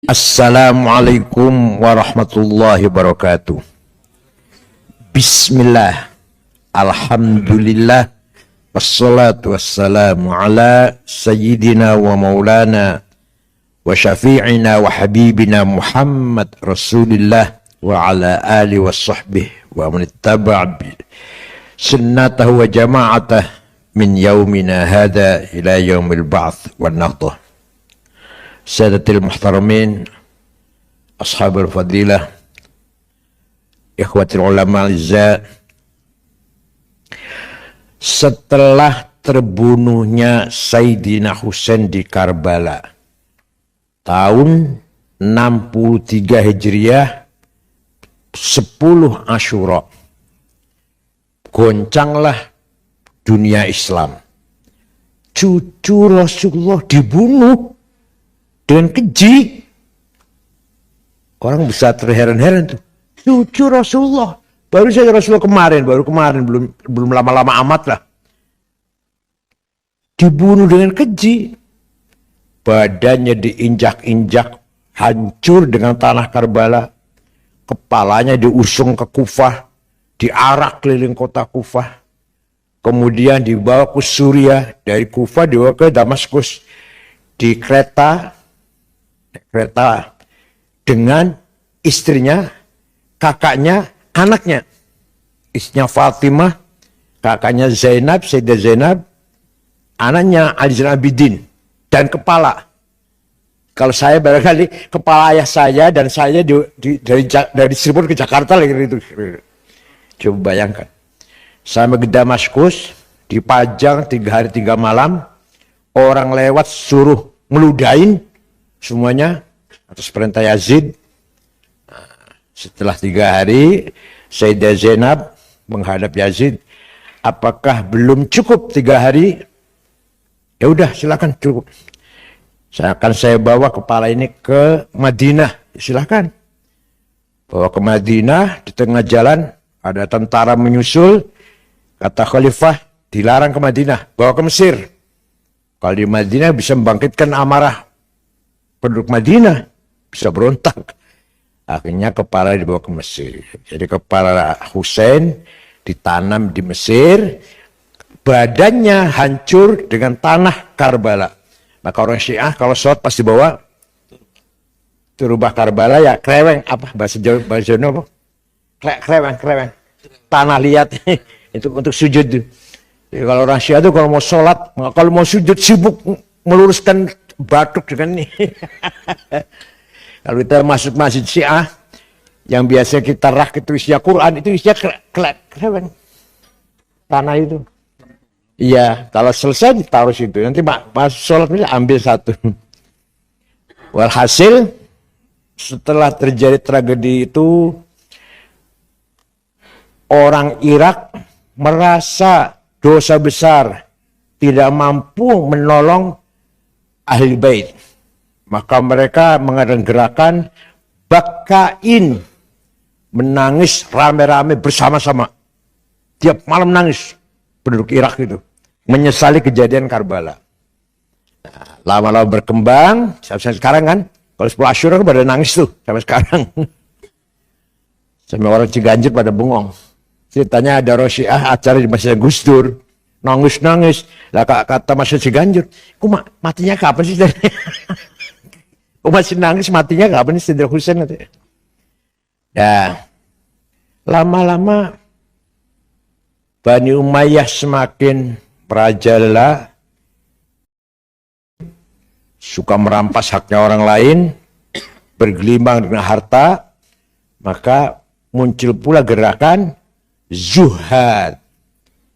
Assalamualaikum warahmatullahi wabarakatuh. Bismillah, alhamdulillah, wassalatu wassalamu ala sayyidina wa maulana wa syafi'ina wa habibina Muhammad Rasulillah wa ala alihi wa sahbihi wa man ittaba'a sunnatahu wa jama'atah min yaumina hadha ila yaumil ba'th wa nahdah. Sadatil muhtaramin, ashabul fadilah, ikhwatil ulama al-izza. Setelah terbunuhnya Sayyidina Husain di Karbala tahun 63 Hijriah 10 Asyura, goncanglah dunia Islam. Cucu Rasulullah dibunuh dengan keji. Orang bisa terheran-heran tuh. Cucu Rasulullah. Baru saja Rasulullah kemarin, belum lama-lama amat lah. Dibunuh dengan keji. Badannya diinjak-injak, hancur dengan tanah Karbala. Kepalanya diusung ke Kufah, diarak keliling kota Kufah. Kemudian dibawa ke Suriah, dari Kufah dibawa ke Damaskus. Di kereta dengan istrinya, kakaknya, anaknya. Istrinya Fatimah, kakaknya Zainab, Sayyidah Zainab, anaknya Ali Zainal Abidin, dan kepala. Kalau saya barangkali kepala ayah saya dan saya dari Cirebon ke Jakarta lagi itu. Coba bayangkan. Sampai ke Damaskus, dipajang 3 hari 3 malam, orang lewat suruh meludahin semuanya atas perintah Yazid. Setelah 3 hari, Sayyidah Zainab menghadap Yazid, apakah belum cukup 3 hari? Ya udah, silakan cukup. Saya bawa kepala ini ke Madinah. Silakan. Bawa ke Madinah, di tengah jalan ada tentara menyusul. Kata Khalifah, dilarang ke Madinah, bawa ke Mesir. Kalau di Madinah bisa membangkitkan amarah penduduk Madinah, bisa berontak. Akhirnya kepala dibawa ke Mesir. Jadi kepala Husain ditanam di Mesir, badannya hancur dengan tanah Karbala. Maka orang Syiah kalau sholat pasti bawa turubah Karbala, ya kreweng, apa bahasa Jawa apa? Kreweng. Tanah liat itu untuk sujud. Jadi kalau orang Syiah itu kalau mau sholat, kalau mau sujud sibuk meluruskan batuk dengan ini. Kalau kita masuk masjid Syiah, yang biasa kita rak itu isinya Quran, itu isinya kreweng. Tanah itu. Iya, kalau selesai ditaruh situ. Nanti pas sholat ambil satu. Walhasil, setelah terjadi tragedi itu, orang Irak merasa dosa besar, tidak mampu menolong Ahli Bait. Maka mereka mengadakan gerakan Bakain, menangis rame-rame bersama-sama. Tiap malam nangis penduduk Irak itu, menyesali kejadian Karbala. Nah, lama-lama berkembang, sampai sekarang kan, kalau 10 Asyura kan pada nangis tuh, sampai sekarang. Sampai orang Ciganjur pada bengong. Ceritanya ada Rosyiah acara di Masjid Gus Dur, nangis-nangis. Lah kata Masjid Ciganjur, kok matinya kapan sih? Kok masih nangis, matinya kapan sih Sayyidina Husain? Ya, lama-lama Bani Umayyah semakin merajalela, suka merampas haknya orang lain, bergelimang dengan harta, maka muncul pula gerakan Zuhad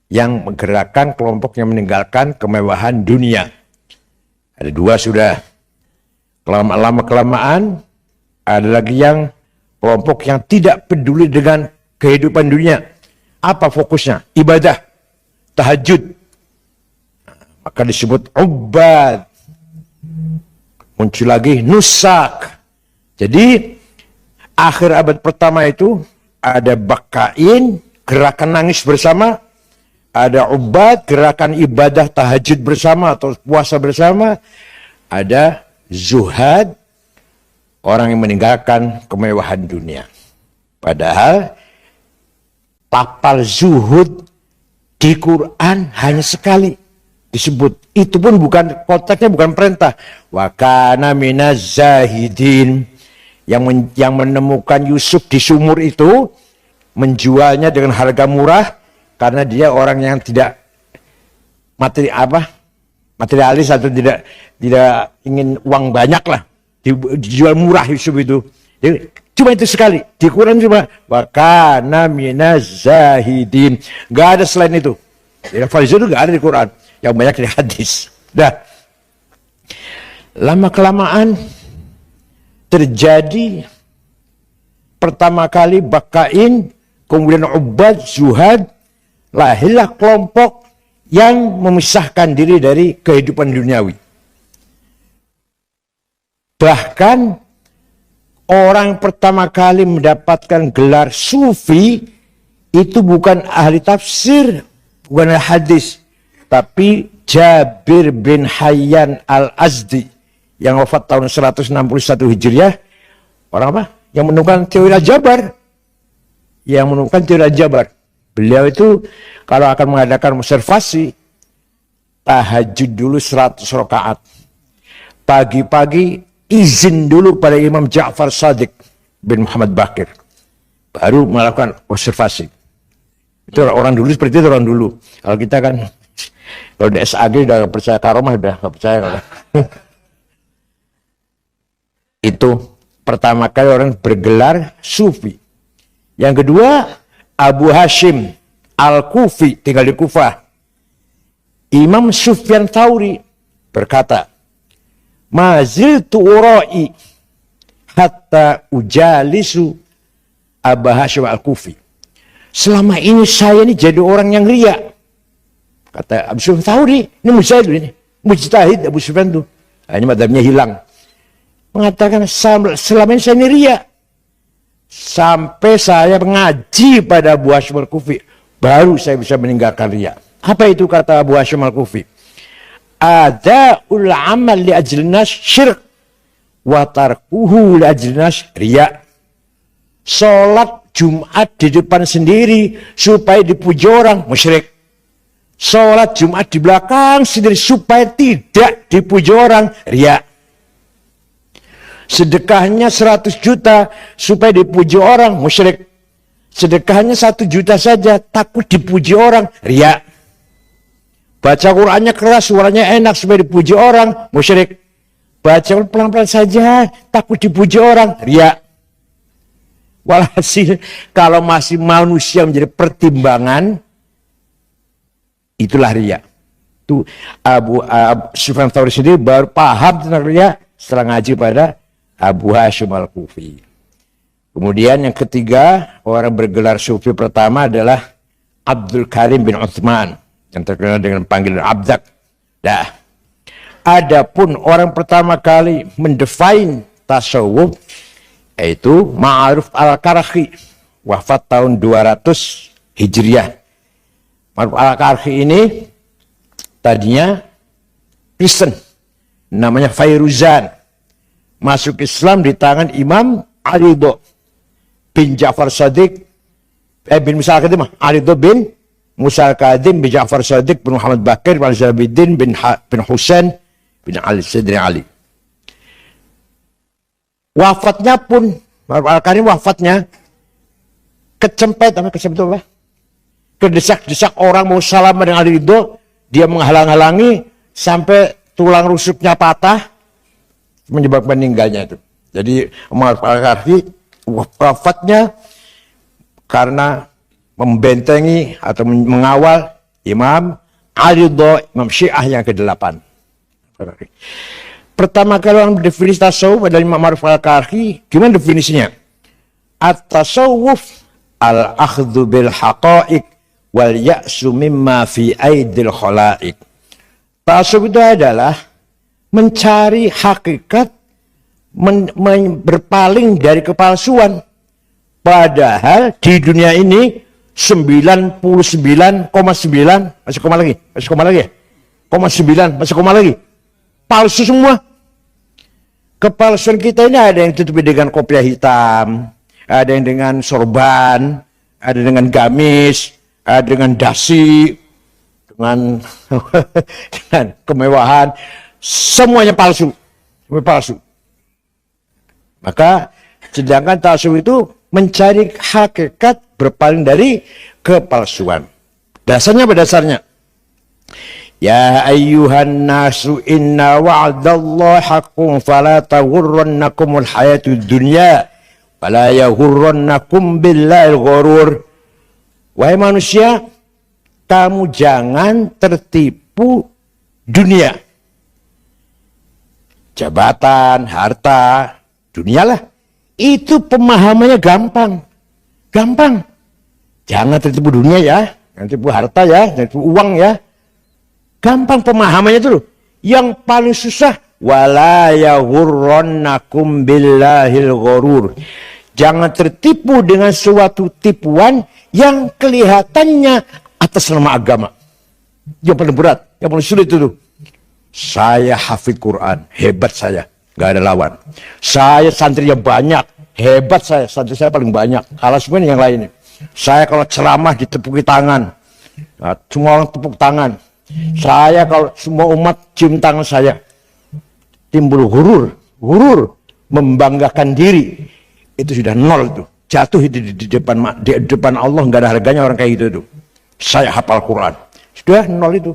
yang menggerakkan kelompok yang meninggalkan kemewahan dunia. Ada 2 sudah. Lama-kelamaan ada lagi yang kelompok yang tidak peduli dengan kehidupan dunia. Apa fokusnya? Ibadah, tahajud. Maka disebut ubad. Muncul lagi nusak. Jadi akhir abad pertama itu ada Bakain, gerakan nangis bersama. Ada ubad, gerakan ibadah tahajud bersama atau puasa bersama. Ada zuhad, orang yang meninggalkan kemewahan dunia. Padahal lafal zuhud di Quran hanya sekali disebut. Itu pun bukan, konteksnya bukan perintah. Wa kana minaz zahidin. Yang menemukan Yusuf di sumur itu, menjualnya dengan harga murah karena dia orang yang tidak materialis atau tidak ingin uang banyak lah. Dijual murah Yusuf itu. Jadi, cuma itu sekali. Di Quran cuma wa kana minaz zahidin. Enggak ada selain itu. Lafal zuhud enggak ada di Quran. Yang banyak di hadis. Dah. Lama kelamaan terjadi pertama kali bakain, kemudian ubad, zuhad, lahirlah kelompok yang memisahkan diri dari kehidupan duniawi. Bahkan orang pertama kali mendapatkan gelar sufi itu bukan ahli tafsir, bukan ahli hadis, tapi Jabir bin Hayyan al-Azdi yang wafat tahun 161 Hijriah. Orang apa? Yang menemukan teori Al-Jabar. Beliau itu kalau akan mengadakan observasi, tahajud dulu 100 rakaat. Pagi-pagi izin dulu pada Imam Ja'far Shadiq bin Muhammad Baqir. Baru melakukan observasi. Itu orang dulu seperti itu orang dulu. Kalau kita kan, kalau di SAG udah percaya karomah, udah gak percaya. Itu pertama kali orang bergelar sufi. Yang kedua, Abu Hashim Al-Kufi, tinggal di Kufah. Imam Sufyan Tsauri berkata, "Maziltu ura'i hatta ujalisu Abu Hashim Al-Kufi." Selama ini saya ini jadi orang yang riya. Kata Abu Sufyan Tsauri, ini mujtahid Abu Sufyan itu. Ini madhabnya hilang. Mengatakan selama ini saya ini riya. Sampai saya mengaji pada Abu Hashim Al-Kufi, baru saya bisa meninggalkan riya. Apa itu kata Abu Hashim Al-Kufi? Ada'ul amal li ajlinas syirk wa tarkuhu li ajlinas riya. Salat Jumat di depan sendiri supaya dipuji orang, musyrik. Salat Jumat di belakang sendiri supaya tidak dipuji orang, riya. Sedekahnya 100 juta supaya dipuji orang, musyrik. Sedekahnya 1 juta saja takut dipuji orang, riya. Baca Qur'annya keras, suaranya enak supaya dipuji orang, musyrik. Baca pelan-pelan saja takut dipuji orang, riya. Walhasil kalau masih manusia menjadi pertimbangan, itulah riya. Itu Abu Sufyan Tsauri sendiri baru paham tentang riya setelah ngaji pada Abu Hashim Al-Kufi. Kemudian yang ketiga, orang bergelar sufi pertama adalah Abdul Karim bin Uthman, yang terkenal dengan panggilan Abdak. Nah, adapun orang pertama kali mendefine tasawuf yaitu Ma'aruf Al-Karhi, wafat tahun 200 Hijriah. Ma'aruf Al-Karhi ini tadinya Kristen, namanya Fairuzan. Masuk Islam di tangan Imam Ali bin Ja'far Shadiq bin Musa Al-Kadim, Ali bin Musa Al-Kadim bin Ja'far Shadiq bin Muhammad Baqir bin Zainuddin bin Husain bin Ali Sayyidina Ali. Wafatnya pun Al-Karim wafatnya kecempet apa? Kedesak-desak orang mau salam dengan Ali Ridho, dia menghalang-halangi sampai tulang rusuknya patah, menyebabkan meninggalnya itu. Jadi Al-Karim wafatnya karena membentengi atau mengawal Imam Ali Ridho, Imam Syiah yang ke-8. Pertama kali orang berdefinisi tasawuf adalah Imam Ma'aruf Al-Karhi. Gimana definisinya? At-tasawuf al-akhdhu bil haqa'iq wal ya'su mimma fi aidil khala'iq. Tasawuf itu adalah mencari hakikat, berpaling dari kepalsuan. Padahal di dunia ini 99,9 masih koma lagi ya? 9 masih koma lagi. Palsu semua. Kepalsuan kita ini ada yang ditutupi dengan kopiah hitam, ada yang dengan sorban, ada dengan gamis, ada dengan dasi, dengan dengan kemewahan, semuanya palsu. Semua palsu. Maka sedangkan tasawuf itu mencari hakikat berpaling dari kepalsuan. Dasarnya apa dasarnya? Ya ayyuhan nasu inna wa'dallahi haqqun fala taghurrannakumul hayatud dunya wala yaghurrannakum billahil ghurur. Wahai manusia, kamu jangan tertipu dunia. Jabatan, harta, dunialah. Itu pemahamannya gampang. Gampang. Jangan tertipu dunia ya, jangan tertipu harta ya, jangan tertipu uang ya. Gampang pemahamannya itu loh. Yang paling susah, wala yaghurrannakum billahil ghurur. Jangan tertipu dengan suatu tipuan yang kelihatannya atas nama agama. Yang paling berat, yang paling sulit itu. Saya hafid Quran, hebat saya, gak ada lawan. Saya santrinya banyak, hebat saya, santri saya paling banyak. Kalah semua yang lainnya. Saya kalau ceramah ditepuki tangan, nah, semua orang tepuk tangan. Saya kalau semua umat cium tangan saya, timbul gurur, membanggakan diri. Itu sudah nol itu, jatuh itu di depan Allah, nggak ada harganya orang kayak gitu itu. Saya hafal Quran, sudah nol itu.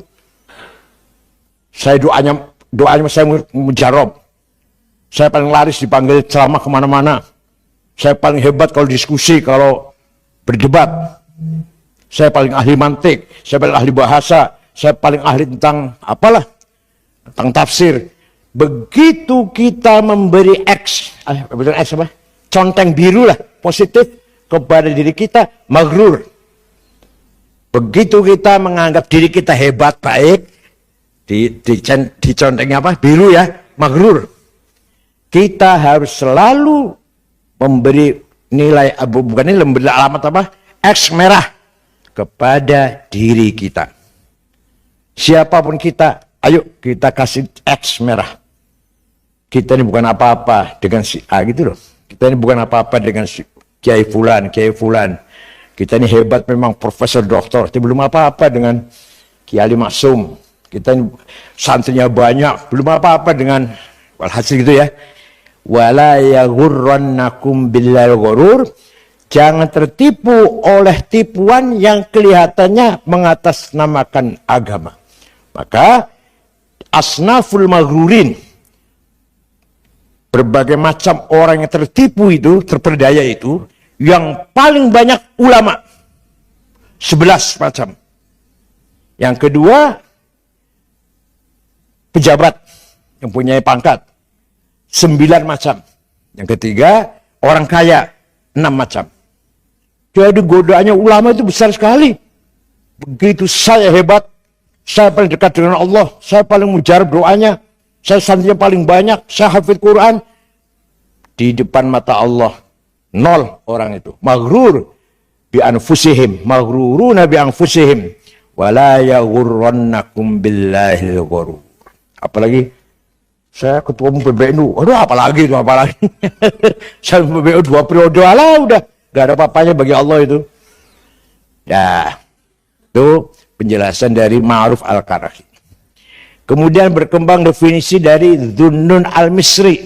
Saya doanya saya mujarab. Saya paling laris dipanggil ceramah kemana-mana. Saya paling hebat kalau diskusi, kalau berdebat. Saya paling ahli mantik, saya paling ahli bahasa. Saya paling ahli tentang apalah, tentang tafsir. Begitu kita memberi conteng biru lah, positif kepada diri kita, maghrur. Begitu kita menganggap diri kita hebat, baik, dicontengnya apa? Biru ya, maghrur. Kita harus selalu memberi nilai, bukan ini, memberi alamat apa? X merah kepada diri kita. Siapapun kita, ayo kita kasih X merah. Kita ini bukan apa-apa dengan si A gitu loh. Kita ini bukan apa-apa dengan si Kiai Fulan, Kiai Fulan. Kita ini hebat memang profesor doktor. Tapi belum apa-apa dengan Kiai Ali Maksum. Kita ini santrinya banyak. Belum apa-apa dengan walhasil gitu ya. Wala yaghurrannakum billahil ghurur. Jangan tertipu oleh tipuan yang kelihatannya mengatasnamakan agama. Maka asnaful maghrurin, berbagai macam orang yang tertipu itu, terperdaya itu, yang paling banyak ulama, 11 macam. Yang kedua, pejabat yang punya pangkat, 9 macam. Yang ketiga, orang kaya, 6 macam. Jadi godaannya ulama itu besar sekali. Begitu saya hebat, saya paling dekat dengan Allah, saya paling mujarab doanya, saya santrinya paling banyak, saya hafid Quran. Di depan mata Allah, nol orang itu. Maghrur bi anfusihim, maghruruna bi anfusihim, wala yaghurrannakum billahil ghurur. Apalagi saya ketua umum PBNU, aduh apalagi itu, apalagi. Saya PBNU 2 periode, alah udah, gak ada apa-apanya bagi Allah itu. Ya, itu penjelasan dari Ma'ruf Al-Karahi. Kemudian berkembang definisi dari Dhunnun Al-Misri.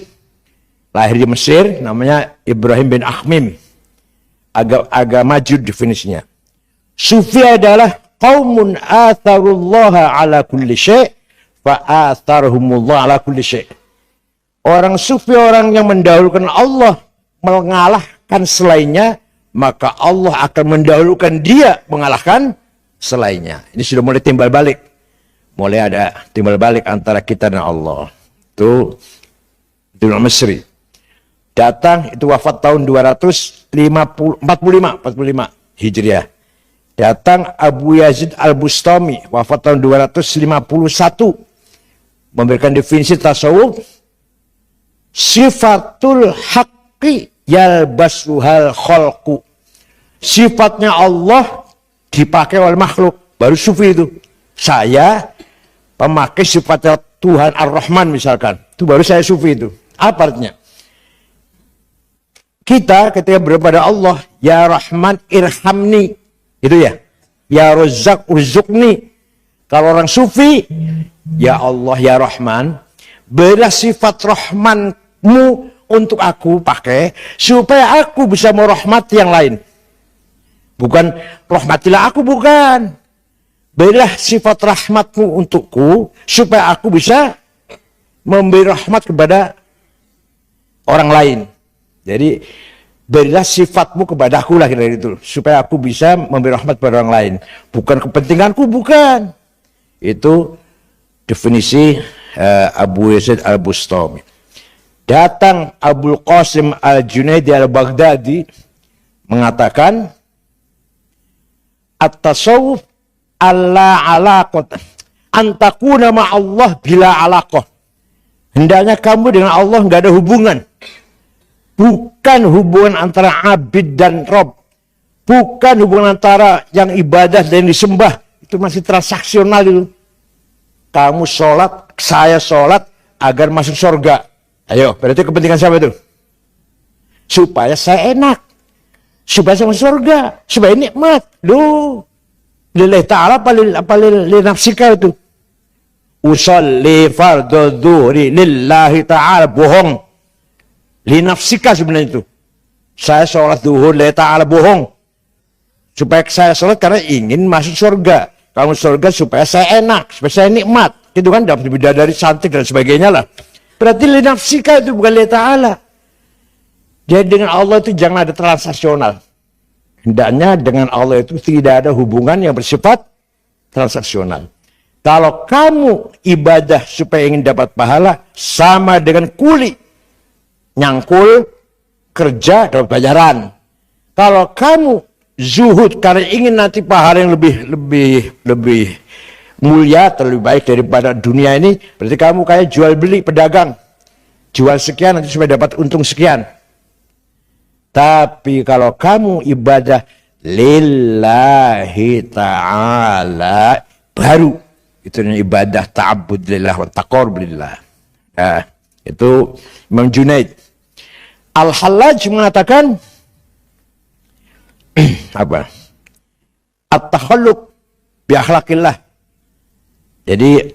Lahir di Mesir, namanya Ibrahim bin Akhmim. Agak maju definisinya. Sufi adalah qaumun atharullaha ala kulli syai' fa atharhumullah ala kulli syai'. Orang sufi, orang yang mendahulukan Allah, mengalahkan selainnya, maka Allah akan mendahulukan dia mengalahkan selainnya. Ini sudah mulai timbal balik. Mulai ada timbal balik antara kita dan Allah. Itu Mesri. Datang, itu wafat tahun 245 Hijriah. Datang Abu Yazid Al-Bustami, wafat tahun 251. Memberikan definisi tasawuf. Sifatul haqqi yalbasuhal khalqu. Sifatnya Allah dipakai oleh makhluk, baru sufi itu. Saya pemakai sifatnya Tuhan Ar-Rahman misalkan, itu baru saya sufi itu. Apa artinya? Kita ketika berpada Allah, ya Rahman irhamni, itu ya. Ya Razzaq urzuqni. Kalau orang sufi, ya Allah ya Rahman, berilah sifat Rahmanmu untuk aku pakai supaya aku bisa merahmati yang lain. Bukan rahmatilah aku, bukan. Berilah sifat rahmatmu untukku supaya aku bisa memberi rahmat kepada orang lain. Jadi berilah sifatmu kepadaku lah kira-kira itu, supaya aku bisa memberi rahmat kepada orang lain. Bukan kepentinganku, bukan. Itu definisi Abu Yazid al-Bustami. Datang Abul Qasim al-Junaidi al-Baghdadi mengatakan, at-tasawuf alla alaqah antakuna ma'allah bila alaqah. Hendaknya kamu dengan Allah nggak ada hubungan. Bukan hubungan antara abid dan Rob. Bukan hubungan antara yang ibadah dan yang disembah. Itu masih transaksional itu. Kamu sholat, saya sholat agar masuk surga. Ayo, berarti kepentingan siapa itu? Supaya saya enak. Supaya saya masuk surga. Supaya nikmat. Loh. Lillahi ta'ala apa linafsika itu? Usalli fardhu dhuhri lillahi ta'ala. Bohong. Linafsika sebenarnya itu. Saya sholat zuhur lillahi ta'ala, bohong. Supaya saya sholat karena ingin masuk surga. Kalau surga supaya saya enak, supaya saya nikmat. Itu kan dapat bidadari cantik dan sebagainya lah. Berarti linafsika itu bukan lillahi ta'ala. Jadi dengan Allah itu jangan ada transaksional. Hendaknya dengan Allah itu tidak ada hubungan yang bersifat transaksional. Kalau kamu ibadah supaya ingin dapat pahala, sama dengan kuli. Nyangkul, kerja, dapat bayaran. Kalau kamu zuhud karena ingin nanti pahala yang lebih mulia, terlebih baik daripada dunia ini, berarti kamu kayak jual beli pedagang. Jual sekian nanti supaya dapat untung sekian. Tapi kalau kamu ibadah lillahi ta'ala, baru itu ibadah ta'abbud lillah wa taqarrub lillah. Nah, itu Imam Junaid. Al-Hallaj mengatakan apa? At-takhalluq bi akhlaqillah. Jadi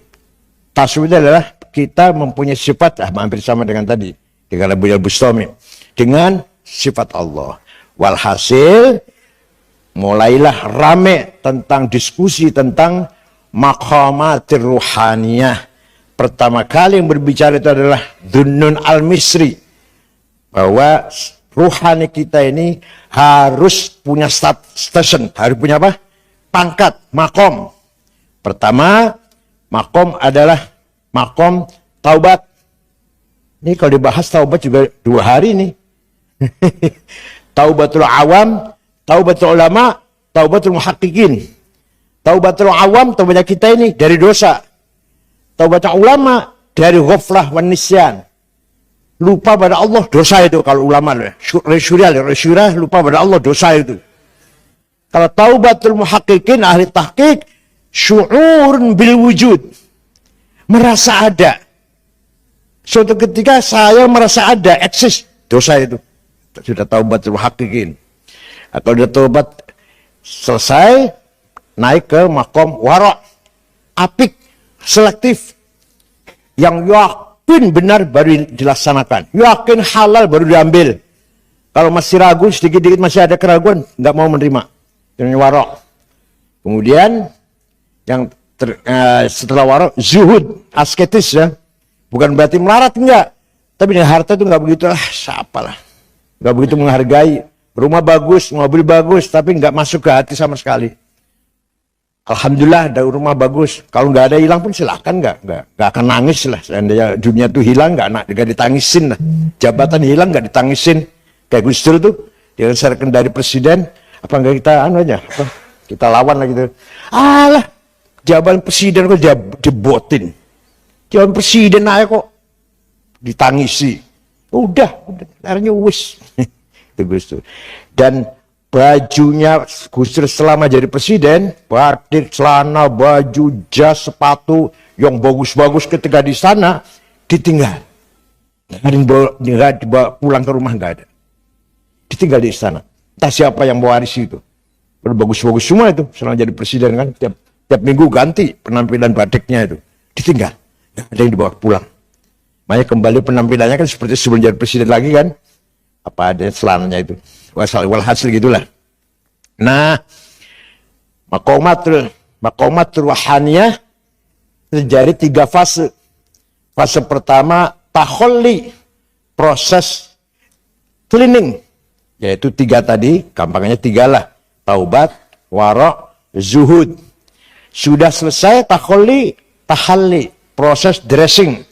tasawuf adalah kita mempunyai sifat hampir sama dengan tadi dengan Abu Bustami, dengan sifat Allah. Walhasil mulailah rame tentang diskusi tentang maqamatir ruhaniyah. Pertama kali yang berbicara itu adalah Dhunnun al-Misri, bahwa ruhani kita ini harus punya station, harus punya apa? Pangkat, makom. Pertama, makom adalah makom taubat. Ini kalau dibahas taubat juga 2 hari nih. Taubatul awam, taubatul ulama, taubatul muhaqqiqin. Taubatul awam, taubatnya kita ini dari dosa. Taubatul ulama dari ghaflah wan nisyan. Lupa pada Allah, dosa itu kalau ulama. Resyurah, lupa pada Allah, dosa itu. Kalau taubatul muhaqqiqin, ahli tahqiq, syu'urun bil wujud. Merasa ada. Suatu ketika saya merasa ada, eksis, dosa itu. Sudah taubatul muhaqqiqin. Kalau sudah taubat selesai, naik ke makom wara'. Apik, selektif. Yang yakin benar baru dilaksanakan. Yakin halal baru diambil. Kalau masih ragu, sedikit-sedikit masih ada keraguan, nggak mau menerima. Ini wara'. Kemudian, yang setelah wara', zuhud, asketis ya. Bukan berarti melarat, enggak. Tapi dengan harta itu nggak begitu, siapalah. Nggak begitu menghargai. Rumah bagus, mobil bagus, tapi nggak masuk ke hati sama sekali. Alhamdulillah ada rumah bagus. Kalau nggak ada hilang pun silahkan, nggak akan nangis lah. Seandainya dunia itu hilang, nggak ditangisin lah. Jabatan hilang nggak ditangisin. Kayak Gus Dur tuh, dia diserahkan dari presiden, apa nggak kita aja, kita lawan lah gitu. Alah, jabatan presiden kok jebotin. Jabatan presiden aja kok ditangisi. Udah, akhirnya wis. Itu Gus Dur. Dan bajunya Gus Dur selama jadi presiden, batik, celana, baju, jas, sepatu yang bagus-bagus ketika di sana ditinggal. Nggak ada yang nggak dibawa pulang ke rumah, nggak ada. Ditinggal di istana. Entah siapa yang mewarisi itu. Udah bagus-bagus semua itu. Setelah jadi presiden kan, tiap minggu ganti penampilan batiknya itu. Ditinggal. Nggak ada yang dibawa pulang. Makanya kembali penampilannya kan seperti sebelum jadi presiden lagi kan. Apa ada celananya itu. Walhasil gitulah. Nah, makomatul wahaniyah terjadi 3 fase. Fase pertama, taholli, proses cleaning. Yaitu 3 tadi, gampangnya 3 lah. Taubat, warok, zuhud. Sudah selesai taholli, tahalli, proses dressing.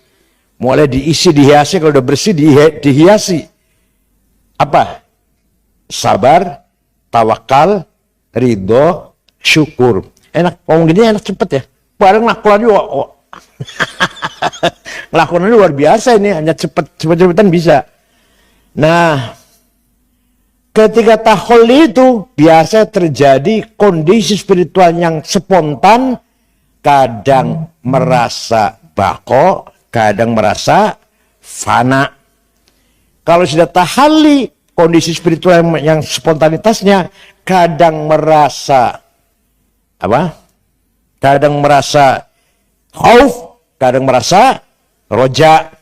Mulai diisi, dihiasi, kalau udah bersih dihiasi. Apa? Sabar, tawakal, ridho, syukur. Enak, ngomong gini enak cepet ya. Bareng ngelakuannya, ngelakuannya luar biasa ini, hanya cepet-cepetan bisa. Nah, ketika taholli itu biasa terjadi kondisi spiritual yang spontan, kadang merasa bako, kadang merasa fana. Kalau sudah tahalli, kondisi spiritual yang spontanitasnya kadang merasa apa? Kadang merasa khauf, kadang merasa roja,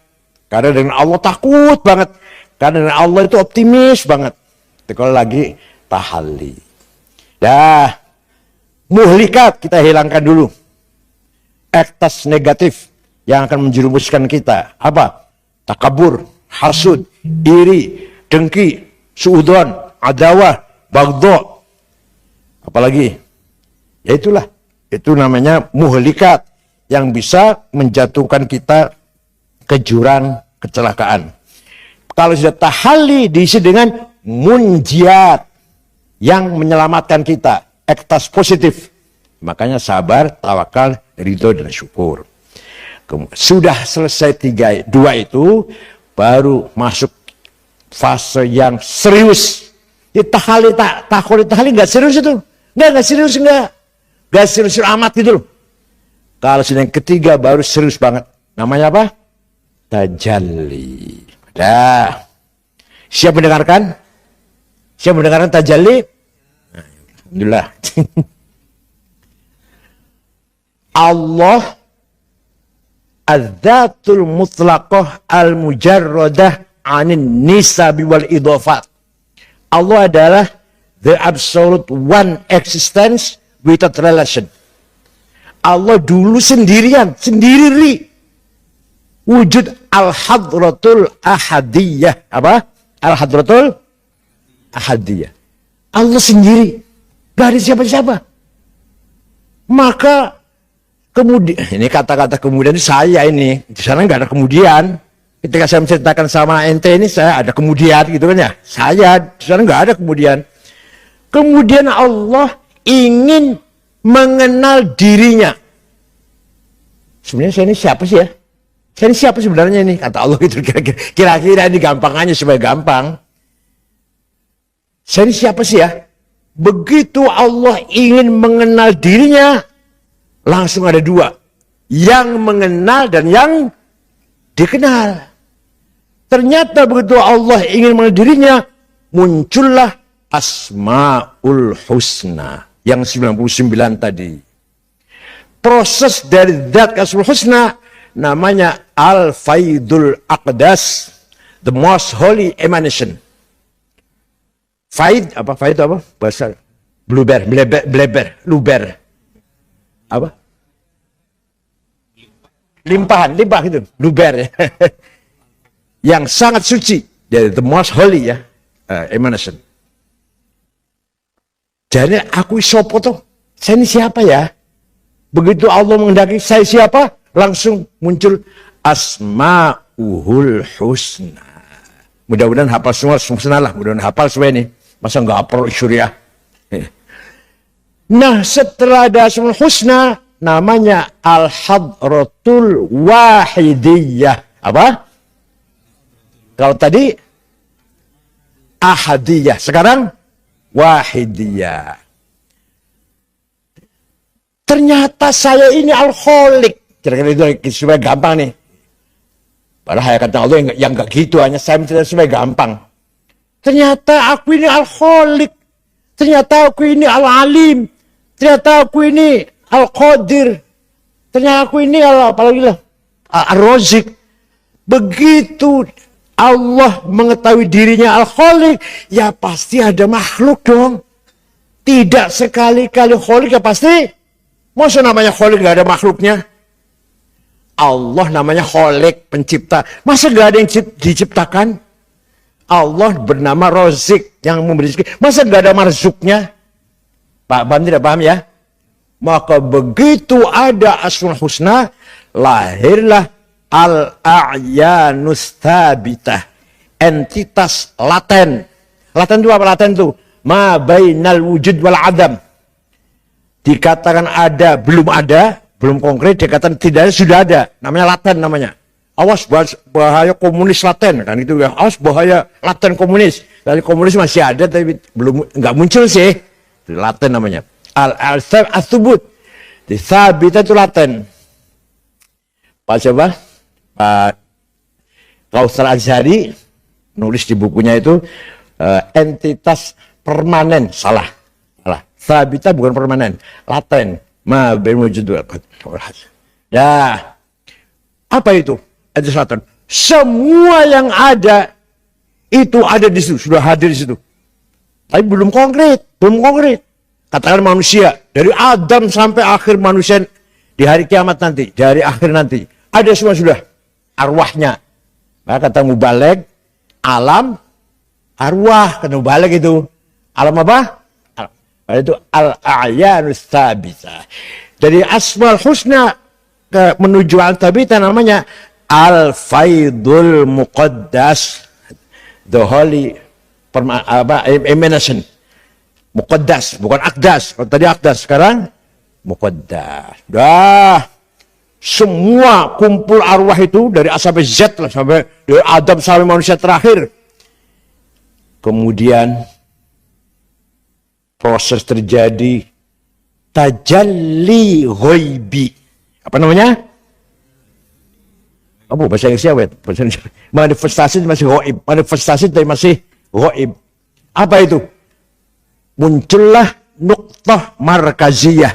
kadang dengan Allah takut banget, kadang dengan Allah itu optimis banget. Itu kalau lagi tahalli. Dah, muhlikat kita hilangkan dulu. Ektas negatif yang akan menjerumuskan kita. Apa? Takabur, hasud, iri, dengki, suudon, adawah, bagdo. Apalagi? Ya itulah. Itu namanya muhlikat yang bisa menjatuhkan kita ke jurang kecelakaan. Kalau sudah tahalli diisi dengan munjiat yang menyelamatkan kita. Ektas positif. Makanya sabar, tawakal, ridho, dan syukur. Sudah selesai 2 itu, baru masuk fase yang serius. Tahalli nggak serius itu. Nggak serius, nggak serius amat gitu loh. Kalau sudah yang ketiga baru serius banget. Namanya apa? Tajalli. Dah. Siap mendengarkan? Siap mendengarkan tajalli? Alhamdulillah. Allah az-zatul mutlaqah al-mujarradah anin nisabi wal idhafat. Allah adalah the absolute one existence without relation. Allah dulu sendirian, sendiri. Wujud al-hadratul ahadiyah. Apa? Al-hadratul ahadiyah. Allah sendiri. Gak ada siapa-siapa. Maka kemudian, ini kata-kata kemudian saya ini. Di sana gak ada kemudian. Ketika saya menceritakan sama ente ini, saya ada kemudian gitu kan ya. Saya, di sana gak ada kemudian. Kemudian Allah ingin mengenal dirinya. Sebenarnya saya ini siapa sih ya? Saya ini siapa sebenarnya ini? Kata Allah gitu kira-kira ini gampangannya supaya gampang. Saya ini siapa sih ya? Begitu Allah ingin mengenal dirinya, langsung ada 2. Yang mengenal dan yang dikenal. Ternyata begitu Allah ingin mengenal dirinya, muncullah Asmaul Husna. Yang 99 tadi. Proses dari zat Asmaul Husna namanya Al-Faidul Aqdas, the most holy emanation. Faid apa? Bahasa bleber. Apa? Limpah gitu. Luber ya. Yang sangat suci, dari the most holy ya, emanation. Jadi aku sopo tuh, saya ini siapa ya? Begitu Allah menghendaki saya siapa, langsung muncul Asma'uhul Husna. Mudah-mudahan hafal semua lah, mudah-mudahan hafal semua ini. Masa nggak hafal syuriah? Nah, setelah ada Asma'ul Husna, namanya Al-Hadratul Wahidiyah. Apa? Kalau tadi Ahadiyah, sekarang Wahidiyah. Ternyata saya ini alkoholik. Kira-kira itu supaya gampang nih. Padahal kata Allah yang enggak gitu, hanya saya menceritakan supaya gampang. Ternyata aku ini Al-Khaliq. Ternyata aku ini Al-Alim. Ternyata aku ini Al-Qadir. Ternyata aku ini Al-Razik. Begitu Allah mengetahui dirinya Al-Khaliq, ya pasti ada makhluk dong. Tidak sekali-kali Khaliq, ya pasti. Masa namanya Khaliq gak ada makhluknya? Allah namanya Khaliq, pencipta. Masa gak ada yang diciptakan? Allah bernama Razik, yang memberi rezeki. Masa gak ada marzuknya? Paham tidak paham ya? Maka begitu ada Asmaul Husna, lahirlah Al-A'yanus Thabitah, entitas laten. Laten itu apa? Laten itu ma bainal wujud wal adam. Dikatakan ada, belum konkret, dikatakan tidak ada, sudah ada. Namanya laten namanya. Awas bahaya komunis laten, kan itu ya. Awas bahaya laten komunis. Dari komunis masih ada tapi nggak muncul sih. Itu laten namanya. Al-thubut. Di thabita itu laten. Pak coba Pak Kautsar Azhari nulis di bukunya itu entitas permanen. Salah. Thabita bukan permanen, laten. Ma berwujud. Ya. Apa itu? Entitas laten. Semua yang ada itu ada di situ, sudah hadir di situ. Tapi belum konkret. Katakan manusia, dari Adam sampai akhir manusia di hari kiamat nanti, dari akhir nanti, ada semua sudah arwahnya. Maka kata mubalig, alam arwah, kata mubalig itu. Alam apa? Itu al-a'yanus thabitah. Dari Asmaul Husna menuju al-thabitah namanya Al-Faidul Muqaddas, the holy emanation. Muqaddas, bukan akdas. Kalau tadi akdas, sekarang Muqaddas. Dah, semua kumpul arwah itu dari A sampai Z lah, sampai dari Adam sampai manusia terakhir. Kemudian proses terjadi tajalli ghaibi. Apa namanya? Apa bahasa Inggrisnya? Manifestasi masih ghaib. Manifestasi tapi masih ghaib. Apa itu? Muncullah nuktah markaziyah.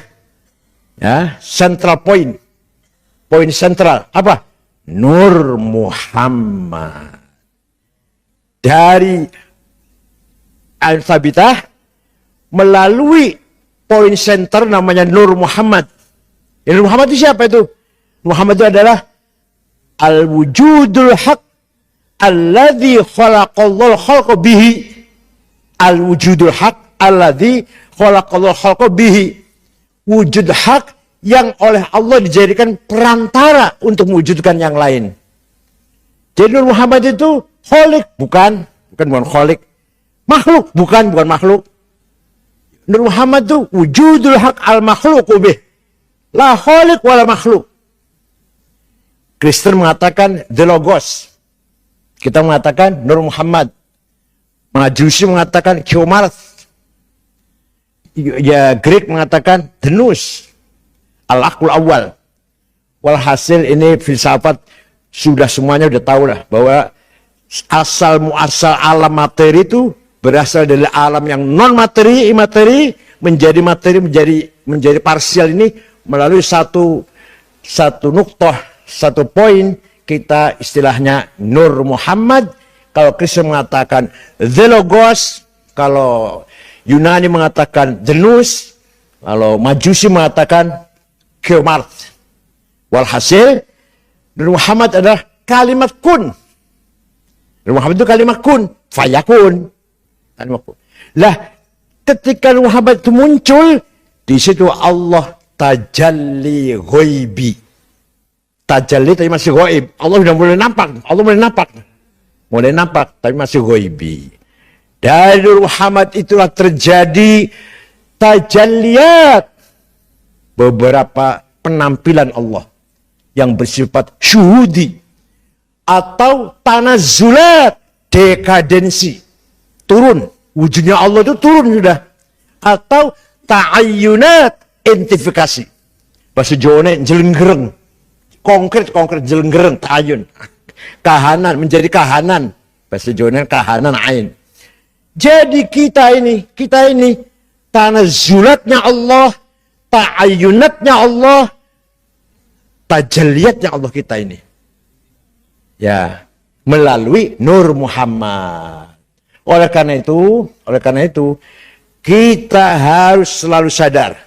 Ya, central point. Poin sentral. Apa? Nur Muhammad. Dari Al-Thabitah melalui poin center namanya Nur Muhammad. Nur Muhammad itu siapa itu? Muhammad itu adalah Al-Wujudul Haq alladzi khalaqallahu khalqa bihi. Al-Wujudul Haq alladzi khalaqallahu khalqa bihi. Wujud hak yang oleh Allah dijadikan perantara untuk mewujudkan yang lain. Jadi Nur Muhammad itu khaliq, bukan khaliq. Makhluk, bukan makhluk. Nur Muhammad itu wujudul haq al-makhluqu bih. La khaliq wala makhluk. Kristen mengatakan the logos. Kita mengatakan Nur Muhammad. Majusi mengatakan Kiomarth. Ya, Greek mengatakan the nous. Al-aql awal. Walhasil ini filsafat sudah semuanya udah tahu lah bahwa asal muasal alam materi itu berasal dari alam yang non materi, imateri, menjadi materi, menjadi parsial ini melalui satu nuktah, satu poin. Kita istilahnya Nur Muhammad. Kalau Kristen mengatakan the logos, kalau Yunani mengatakan the nous, kalau Majusi mengatakan Kiomarth. Walhasil Nur Muhammad adalah kalimat kun. Nur Muhammad itu kalimat kun, fayakun. Lah, ketika Nur Muhammad itu muncul, di situ Allah tajalli ghaibi. Tajalli tapi masih ghaib. Allah sudah mulai nampak. Mulai nampak tapi masih ghaibi. Dari Nur Muhammad itulah terjadi tajalliyat, beberapa penampilan Allah yang bersifat syuhudi atau tanazzulat, dekadensi, turun. Wujudnya Allah itu turun sudah. Atau ta'ayyunat, identifikasi. Bahasa Jawanya jelenggereng. Konkret jelenggereng, ta'ayyun. Kahanan, menjadi kahanan. Bahasa Jawanya kahanan ain. Jadi kita ini tanazzulatnya Allah, ta'ayyunatnya Allah, tajalliyatnya Allah kita ini. Ya, melalui Nur Muhammad. Oleh karena itu, kita harus selalu sadar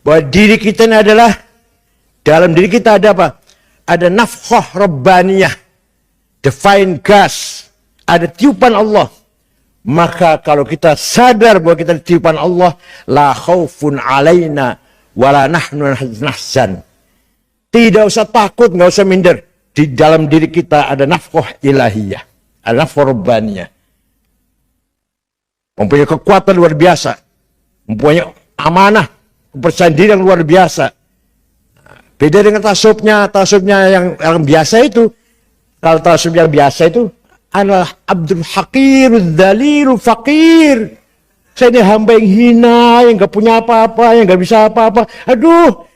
bahwa diri kita ini adalah, dalam diri kita ada apa? Ada nafkhah rabbaniyah, divine gas, ada tiupan Allah. Maka kalau kita sadar bahwa kita tiupan Allah, la khaufun alaina wala nahnu nahzan. Tidak usah takut, nggak usah minder. Di dalam diri kita ada nafkhah ilahiyah, ada nafkhah rabbaniyah. Mempunyai kekuatan luar biasa, mempunyai amanah, kepercayaan diri yang luar biasa. Beda dengan tasawufnya yang biasa itu. Kalau tasawuf yang biasa itu adalah Abdul Hakir, Dzalil, Fakir. Saya ini hamba yang hina, yang gak punya apa-apa, yang gak bisa apa-apa. Aduh,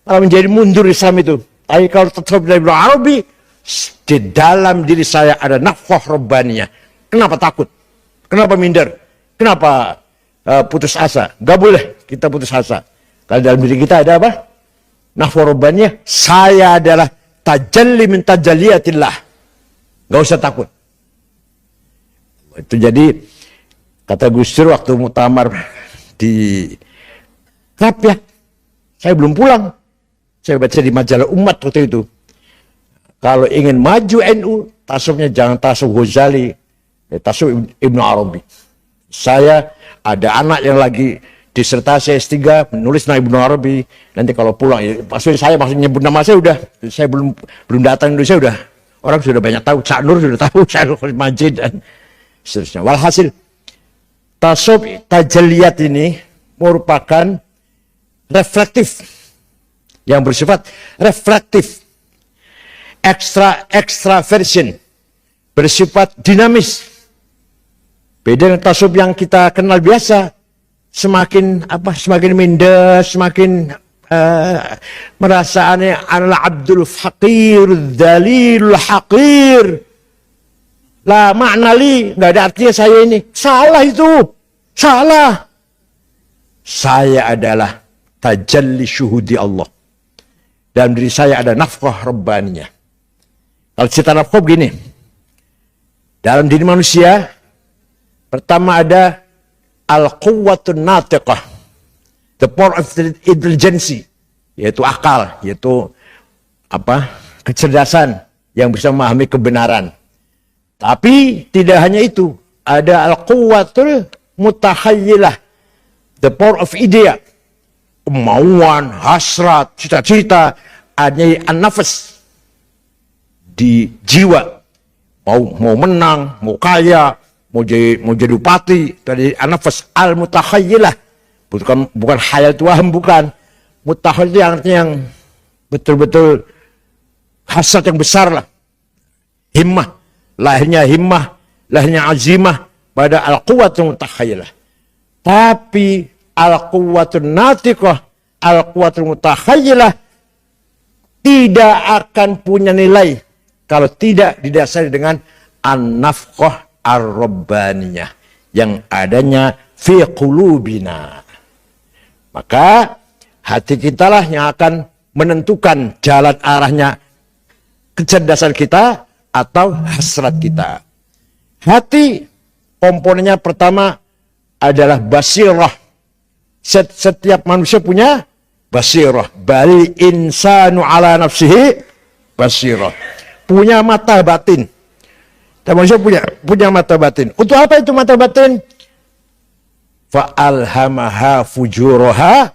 kalau menjadi mundur Islam itu. Tapi kalau tasawuf dari Ibnu Arabi, di dalam diri saya ada nafkhah rabbaniyah. Kenapa takut? Kenapa minder? Kenapa putus asa? Gak boleh kita putus asa. Kalau dalam diri kita ada apa? Nafkhah rabbaniyah. Saya adalah tajalli min tajalliyatillah. Gak usah takut. Itu jadi kata Gus Dur waktu muktamar di Krapyak, saya belum pulang. Saya baca di majalah Umat waktu itu. Kalau ingin maju NU, tasawufnya jangan tasawuf Ghazali, tasawuf Ibnu Arabi. Saya ada anak yang lagi disertasi S3 menulis nama Ibnu Arabi. Nanti kalau pulang, ya, maksudnya nyebut nama saya belum datang Indonesia udah. Orang sudah banyak tahu, Cak Nur sudah tahu, Cak Nur Majid dan seterusnya. Walhasil, tasawuf tajalliyat ini merupakan reflektif, yang bersifat reflektif, extraversion, bersifat dinamis. Beda dengan tasawuf yang kita kenal biasa, semakin minder, semakin merasa aneh, adalah Abdul Fakir, Dzalil, Hakir. Lah makna li, nggak ada artinya saya ini. Salah itu, salah. Saya adalah tajalli syuhudi Allah. Dalam diri saya ada nafkhah rabbaniyah. Kalau cerita nafkhah begini, dalam diri manusia, pertama ada al-quwwatun natiqah, the power of intelligence, yaitu akal, yaitu kecerdasan yang bisa memahami kebenaran. Tapi tidak hanya itu, ada al-quwwatul mutakhayyilah, the power of idea, kemauan, hasrat, cita-cita, adanya an-nafas di jiwa, mau menang, mau kaya, mau jadi bupati, tadi an-nafas al-mutakhayyilah, bukan khayal tuhan, bukan mutakhayyilah, artinya yang betul-betul hasrat yang besar lah, himmah. Lahirnya azimah pada al-quwwatul mutakhayilah. Tapi al-quwwatul natiqah, al-quwwatul mutakhayilah tidak akan punya nilai kalau tidak didasari dengan an-nafkhah ar-rabbaniyah yang adanya fi qulubina. Maka hati kita lah yang akan menentukan jalan arahnya kecerdasan kita atau hasrat kita. Hati komponennya pertama adalah basirah. Setiap manusia punya basirah. Bal insanu ala nafsihi basirah. Punya mata batin. Dan manusia punya mata batin. Untuk apa itu mata batin? Fa'alhamaha fujuraha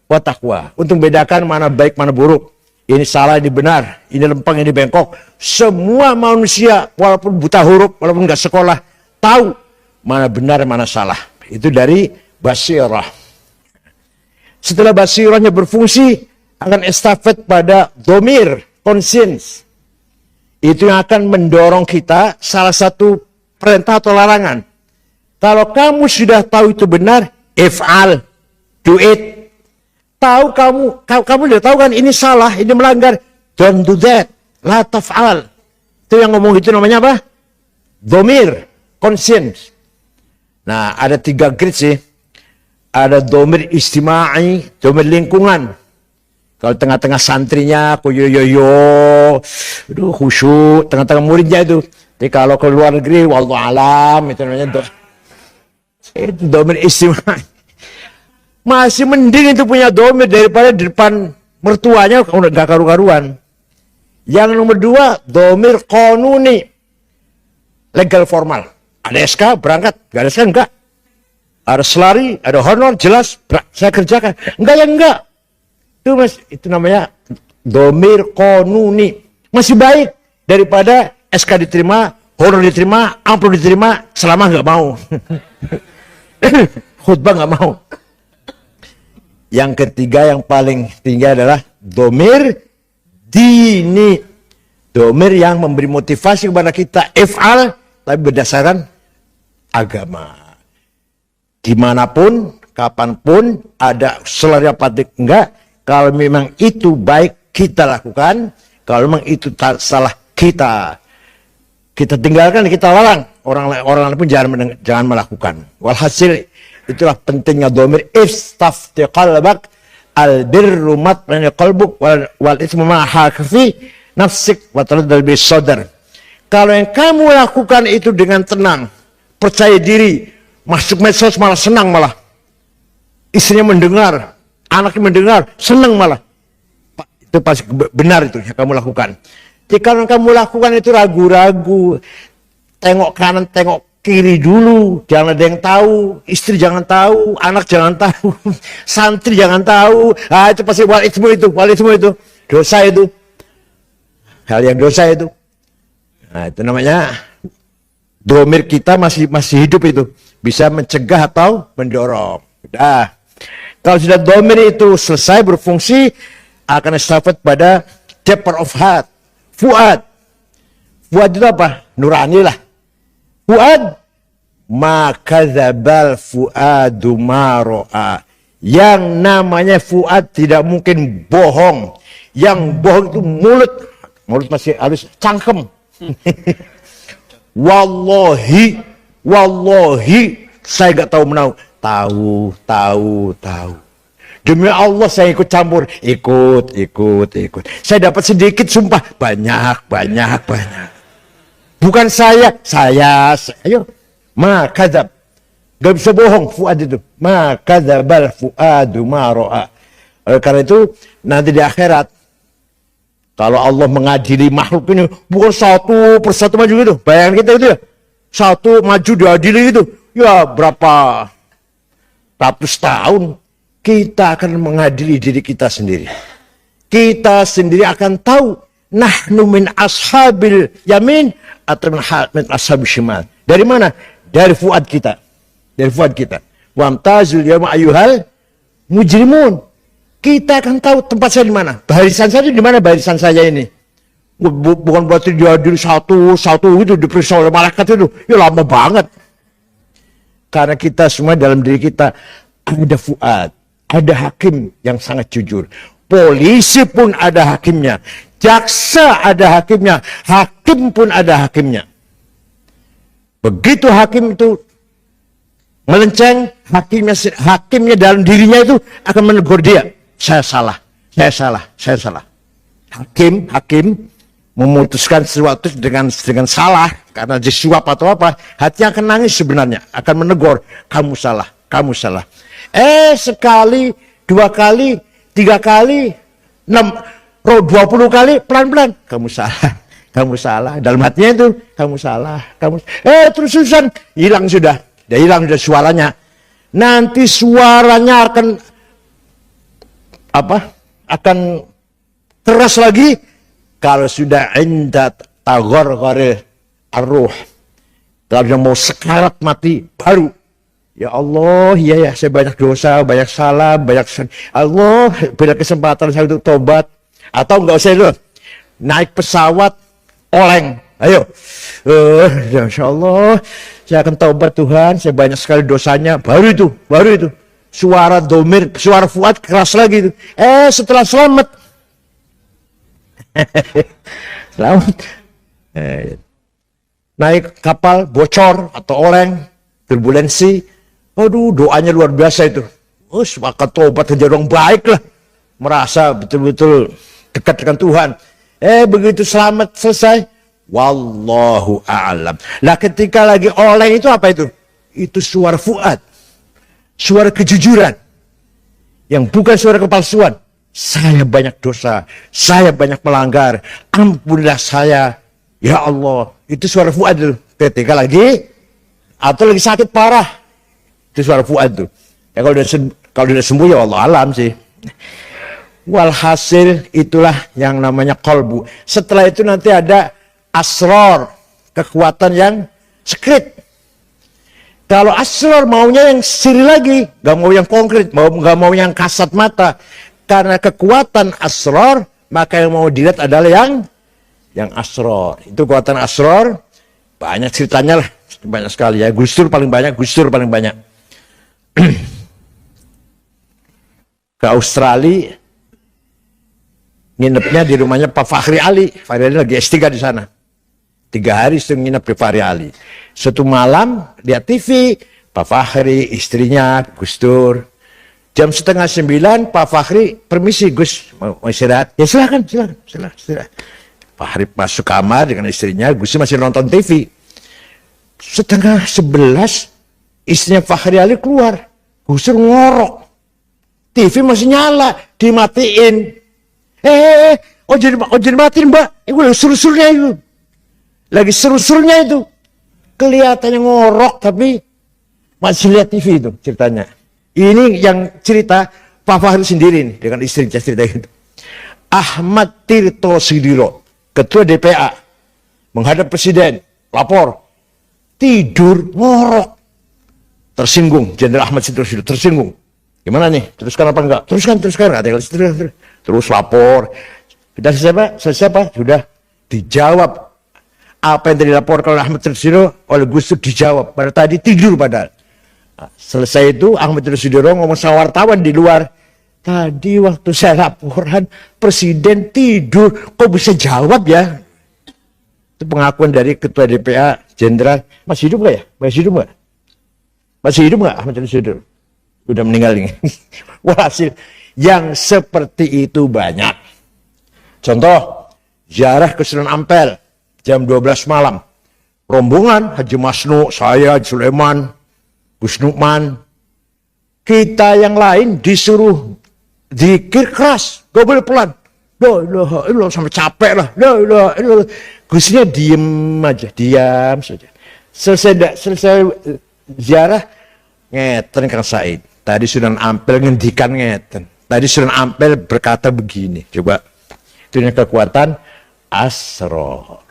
wa taqwa. Untuk membedakan mana baik mana buruk. Ini salah, ini benar, ini lempeng, ini bengkok. Semua manusia, walaupun buta huruf, walaupun nggak sekolah, tahu mana benar, mana salah. Itu dari basirah. Setelah basirahnya berfungsi, akan estafet pada dhamir, conscience. Itu yang akan mendorong kita salah satu perintah atau larangan. Kalau kamu sudah tahu itu benar, if'al, do it. Tahu kamu sudah tahu kan ini salah, ini melanggar. Don't do that. La taf'al. Itu yang ngomong itu namanya apa? Domir, conscience. Nah, ada 3 grade sih. Ada domir istimai, domir lingkungan. Kalau tengah-tengah santrinya, aku yo, aduh khusyuk, tengah-tengah muridnya itu. Tapi kalau ke luar negeri, wallahu alam, itu namanya itu domir istimai. Masih mending itu punya domir daripada di depan mertuanya, udah gak karu-karuan. Yang nomor 2, domir konuni. Legal formal. Ada SK, berangkat. Gak ada SK, enggak. Ada selari, ada honor, jelas. Saya kerjakan. Enggak ya, enggak. Itu namanya domir konuni. Masih baik daripada SK diterima, honor diterima, amplop diterima, selama enggak mau. Khutbah enggak mau. Yang ketiga yang paling tinggi adalah domir dini. Domir yang memberi motivasi kepada kita if'al, tapi berdasarkan agama. Dimanapun, kapanpun, ada selari apa enggak, kalau memang itu baik kita lakukan, kalau memang itu salah kita tinggalkan, kita larang. Orang lain pun jangan melakukan. Walhasil itulah pentingnya domir. Istafti qalbak al-birru matma'inna qalbuk wal ismu ma hafi nafsik wa taraddad bis sadr. Kalau yang kamu lakukan itu dengan tenang, percaya diri, masuk medsos malah senang malah. Istrinya mendengar, anaknya mendengar, senang malah. Itu pasti benar itu yang kamu lakukan. Jika kamu lakukan itu ragu-ragu, tengok kanan, tengok kiri dulu, jangan ada yang tahu, istri jangan tahu, anak jangan tahu, santri jangan tahu. Ah, itu pasti wal ismu itu, dosa itu. Hal yang dosa itu. Nah, itu namanya domir kita masih hidup itu, bisa mencegah atau mendorong. Udah. Kalau sudah domir itu selesai berfungsi, akan estafet pada chapter of heart, fuad. Fuad itu apa? Nurani lah. Fuad, maka zabal fuadu maro'a. Yang namanya fuad tidak mungkin bohong. Yang bohong itu mulut. Mulut masih harus cangkem. Wallahi, saya gak tahu menau. Tahu. Demi Allah saya ikut campur. Ikut. Saya dapat sedikit, sumpah. Banyak. Bukan saya. Ayo. Makadzab. Gak bisa bohong fuad itu. Makadzabal fuadu ma ra'a. Karena itu nanti di akhirat, kalau Allah mengadili makhluk ini bukan satu persatu maju gitu. Bayangkan kita itu ya. Satu maju diadili itu. Ya berapa ratus tahun kita akan mengadili diri kita sendiri. Kita sendiri akan tahu nahnu min ashabil yamin atau min ashabil shimal. Dari mana? Dari fuad kita. Wamtazul yawma ayyuhal mujrimun. Kita akan tahu tempat saya di mana. Barisan saya di mana barisan saya ini. Bukan berarti dia diri satu itu diperiksa oleh malaikat itu. Ya lama banget. Karena kita semua dalam diri kita ada fuad. Ada hakim yang sangat jujur. Polisi pun ada hakimnya. Jaksa ada hakimnya. Hakim pun ada hakimnya. Begitu hakim itu melenceng, hakimnya dalam dirinya itu akan menegur dia. Saya salah. Hakim memutuskan sesuatu dengan salah karena disuap atau apa, hatinya akan nangis sebenarnya, akan menegur, kamu salah. Sekali, 2 kali, 3 kali, 20 kali, pelan-pelan, kamu salah. Dalam hatinya itu, kamu salah. Terus-terusan, hilang sudah suaranya. Nanti suaranya akan keras lagi kalau sudah inda tagharghar ar-ruh. Kalau sudah mau sekarat mati baru. Ya Allah, ya saya banyak dosa, banyak salah, Allah beri kesempatan saya untuk tobat. Atau enggak usah itu. Naik pesawat oleng. Ayo. Insya Allah saya akan taubat Tuhan, saya banyak sekali dosanya. Baru itu. Suara domir, suara fuad keras lagi itu. Setelah selamat. Naik kapal bocor atau oleng, turbulensi, aduh doanya luar biasa itu. Maka tobat jadi orang baik lah, merasa betul-betul dekat dengan Tuhan. Begitu selamat selesai, wallahu a'lam. Nah ketika lagi oleng itu apa itu? Itu suara fuad, suara kejujuran, yang bukan suara kepalsuan. Saya banyak dosa, saya banyak melanggar, ampunilah saya, ya Allah. Itu suara fuad itu. Ketika lagi atau lagi sakit parah, itu suara fuad itu. Ya kalau udah sembuh ya Allah alam sih. Walhasil itulah yang namanya kolbu. Setelah itu nanti ada asror, kekuatan yang sekret. Kalau asror maunya yang siri lagi, gak mau yang konkret, gak mau yang kasat mata. Karena kekuatan asror, maka yang mau dilihat adalah yang asror. Itu kekuatan asror, banyak ceritanya lah, banyak sekali ya. Gus Dur paling banyak. Ke Australia, nginepnya di rumahnya Pak Fahri Ali. Fahri Ali lagi S3 di sana. 3 hari sering nginep di Fahri Ali. Suatu malam lihat TV, Pak Fahri, istrinya, Gus Dur. Jam 8:30 Pak Fahri, permisi Gus, mau istirahat? Ya silakan. Pak Fahri masuk kamar dengan istrinya, Gus Dur masih nonton TV. 10:30 istrinya Fahri Ali keluar. Gus Dur ngorok. TV masih nyala, dimatiin. Jadi matiin mbak, itu seru-serunya itu. Lagi seru-serunya itu. Kelihatannya ngorok, tapi masih lihat TV itu ceritanya. Ini yang cerita Pak Fahri sendiri nih, dengan istrinya cerita itu. Ahmad Tirto Sudiro, Ketua DPA, menghadap Presiden, lapor. Tidur, ngorok. Tersinggung, Jenderal Ahmad Tirto Sudiro, tersinggung. Gimana nih? Teruskan apa enggak? Teruskan. Terus lapor. Sudah selesai Pak? Sudah dijawab. Apa yang tadi dilaporkan oleh Ahmad Tirto Sudiro oleh Gus Dur dijawab. Pada tadi tidur padahal. Selesai itu Ahmad Tirto Sudiro ngomong sama wartawan di luar. Tadi waktu saya laporan Presiden tidur. Kok bisa jawab ya? Itu pengakuan dari Ketua DPA Jenderal. Masih hidup nggak ya? Masih hidup nggak Ahmad Tirto Sudiro? Udah meninggal ini. Walhasil yang seperti itu banyak. Contoh, ziarah ke Sunan Ampel jam 12 malam. Rombongan Haji Masnu, saya, Haji Sulaiman, Gus Nukman. Kita yang lain disuruh zikir keras, gak boleh pelan. La ilaha illallah, sampai capek lah. La ilaha illallah. Gusnya diam saja. Selesai ziarah, ngeten Kang Said. Tadi Sunan Ampel ngendikan ngeten. Tadi Sunan Ampel berkata begini. Coba, itu yang kekuatan asror.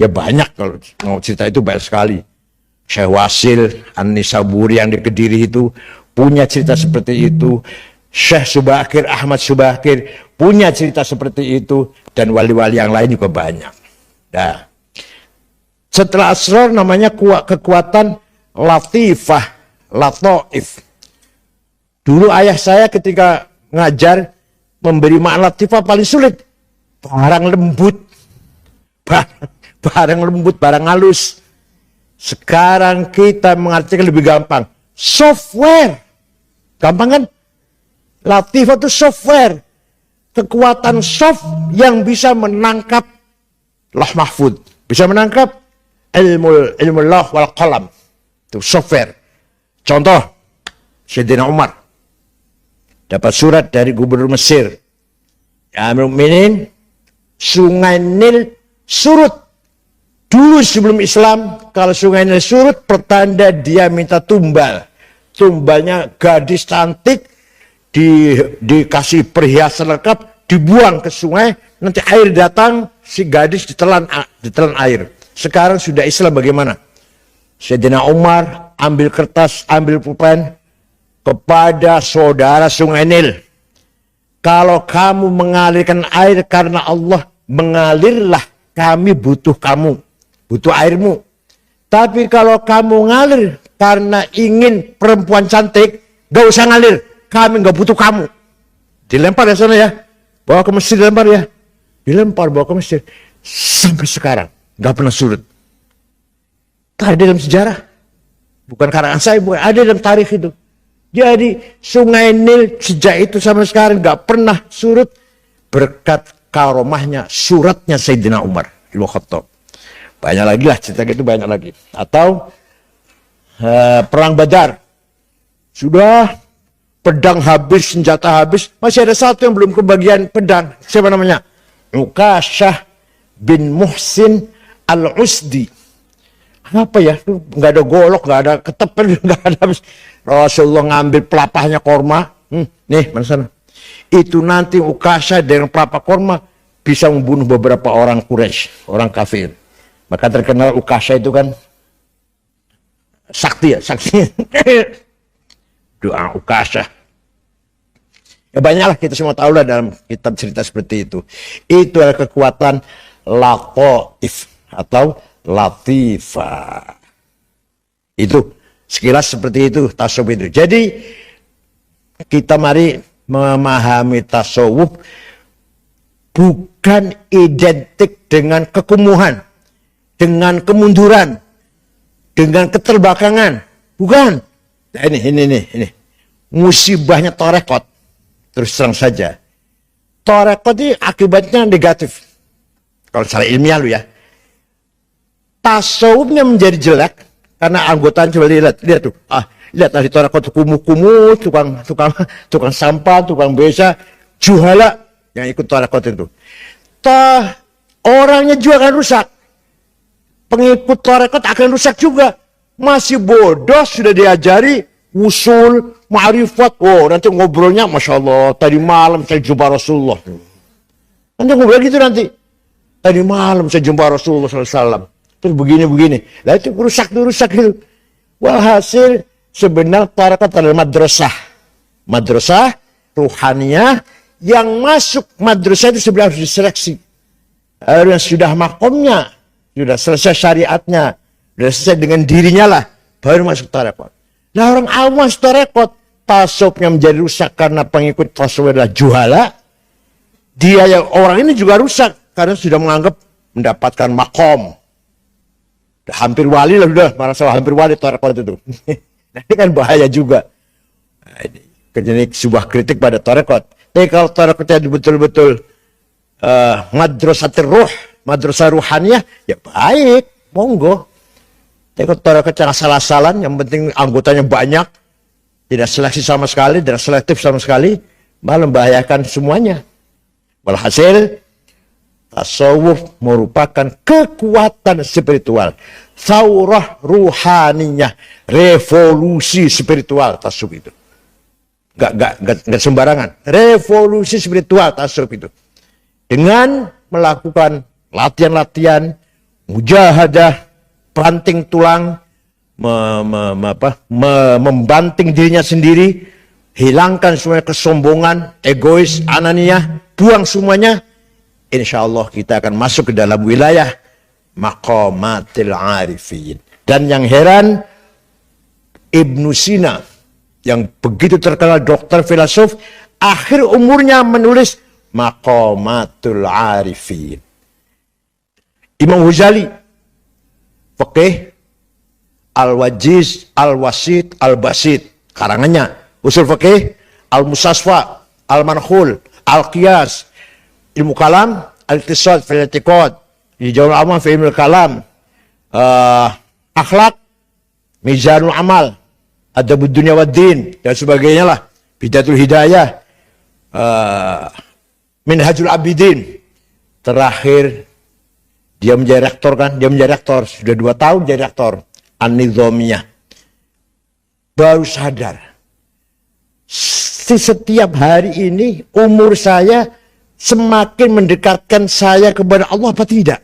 Ya banyak, kalau mau cerita itu banyak sekali. Syekh Wasil An-Nisaburi yang di Kediri itu punya cerita seperti itu. Syekh Subakir, Ahmad Subakir punya cerita seperti itu. Dan wali-wali yang lain juga banyak. Nah, setelah asror namanya kekuatan latifah, latoif. Dulu ayah saya ketika ngajar memberi makna latifah paling sulit. Barang lembut. Barang lembut, barang halus. Sekarang kita mengartikan lebih gampang. Software. Gampang kan? Latifah itu software. Kekuatan soft yang bisa menangkap Lauh Mahfud. Bisa menangkap ilmu lauh wal qalam. Itu software. Contoh, Sayyidina Umar dapat surat dari gubernur Mesir. Ya Amirul Mukminin, Sungai Nil surut. Dulu sebelum Islam, kalau Sungai Nil surut, pertanda dia minta tumbal. Tumbalnya gadis cantik, dikasih perhiasan lengkap, dibuang ke sungai, nanti air datang, si gadis ditelan air. Sekarang sudah Islam bagaimana? Sayyidina Umar ambil kertas, ambil pulpen, kepada saudara Sungai Nil. Kalau kamu mengalirkan air karena Allah, mengalirlah, kami butuh kamu. Butuh airmu. Tapi kalau kamu ngalir karena ingin perempuan cantik, gak usah ngalir. Kami gak butuh kamu. Dilempar ya sana ya. Bawa ke Mesir dilempar ya. Dilempar bawa ke Mesir. sampai sekarang nggak pernah surut. Ada dalam sejarah, bukan karangan saya, bukan, ada dalam tarikh itu. Jadi Sungai Nil sejak itu sampai sekarang nggak pernah surut berkat karomahnya suratnya Sayyidina Umar bin Khattab. Banyak lagi lah cerita itu, banyak lagi. Atau perang Badar, sudah pedang habis, senjata habis, masih ada satu yang belum kebagian pedang. Siapa namanya? Ukasyah bin Muhsin al-Usdi. Apa ya? Nggak ada golok, nggak ada ketepel, nggak ada habis. Rasulullah ngambil pelapahnya korma. Nih, mana sana? Itu nanti Ukasyah dengan pelapah korma bisa membunuh beberapa orang Quraisy, orang kafir. Maka terkenal Ukasyah itu kan sakti ya, sakti. Doa Ukasyah. Ya banyaklah, kita semua tahu lah dalam kitab cerita seperti itu. Itu adalah kekuatan lataif atau latifah. Itu sekilas seperti itu tasawuf itu. Jadi kita mari memahami tasawuf bukan identik dengan kekumuhan, dengan kemunduran, dengan keterbelakangan. Bukan. Nah, ini. Musibahnya tarekat. Terus terang saja. Tarekat ini akibatnya negatif. Kalau secara ilmiah lu ya. Tasawufnya menjadi jelek karena anggotanya coba lihat tuh. Lihat tadi tarekat kumuh-kumuh, tukang sampah, tukang besa, juhala yang ikut tarekat itu. Orangnya juga akan rusak. Pengikut tarekat akan rusak juga. Masih bodoh sudah diajari usul, ma'rifat. Oh, nanti ngobrolnya Masya Allah, tadi malam saya jumpa Rasulullah. Nanti ngobrol gitu nanti. Tadi malam saya jumpa Rasulullah SAW. Terus begini. Lah itu rusak gitu. Walhasil sebenarnya tarekat adalah madrasah. Madrasah ruhaniyah yang masuk madrasah itu sebenarnya harus diseleksi. Yang sudah makomnya, sudah selesai syariatnya, sudah selesai dengan dirinya lah, baru masuk tarekat. Nah orang awam masuk tarekat, tasawufnya menjadi rusak karena pengikut tasawuf adalah juhala. Dia yang orang ini juga rusak karena sudah menganggap mendapatkan makom. Hampir wali lah, sudah merasa hampir wali tarekat itu. Nah, ini kan bahaya juga. Nah, ini sebuah kritik pada tarekat. Tapi kalau tarekatnya betul-betul madrasatul ruh, madrasah ruhaniyah, ya baik, monggo. Tapi kalau tarekat yang asal-asalan, yang penting anggotanya banyak, tidak seleksi sama sekali, tidak selektif sama sekali, malah membahayakan semuanya. Walhasil, tasawuf merupakan kekuatan spiritual, saurah ruhaniyah, revolusi spiritual tasawuf itu. Gak sembarangan, revolusi spiritual tasawuf itu. Dengan melakukan latihan-latihan, mujahadah, planting tulang, membanting dirinya sendiri, hilangkan semua kesombongan, egois, ananiyah, buang semuanya. Insya Allah kita akan masuk ke dalam wilayah maqamatil arifin. Dan yang heran, Ibnu Sina yang begitu terkenal dokter filosof, akhir umurnya menulis maqamatul arifin. Imam Ghazali, Fiqih, Al-Wajiz, Al-Wasit, Al-Basit, karangannya usul fiqih, Al-Musasfa, Al-Manhul, Al-Qiyas, ilmu kalam, al-iqtisad fil i'tiqad, hijauul amal fi ilmu kalam, akhlak, mizanul amal, adabud dunya wad din dan sebagainya lah, bidatul hidayah, minhajul abidin. Terakhir dia menjadi rektor kan, sudah 2 tahun jadi rektor An-Nizamiyah. Baru sadar setiap hari ini umur saya semakin mendekatkan saya kepada Allah apa tidak?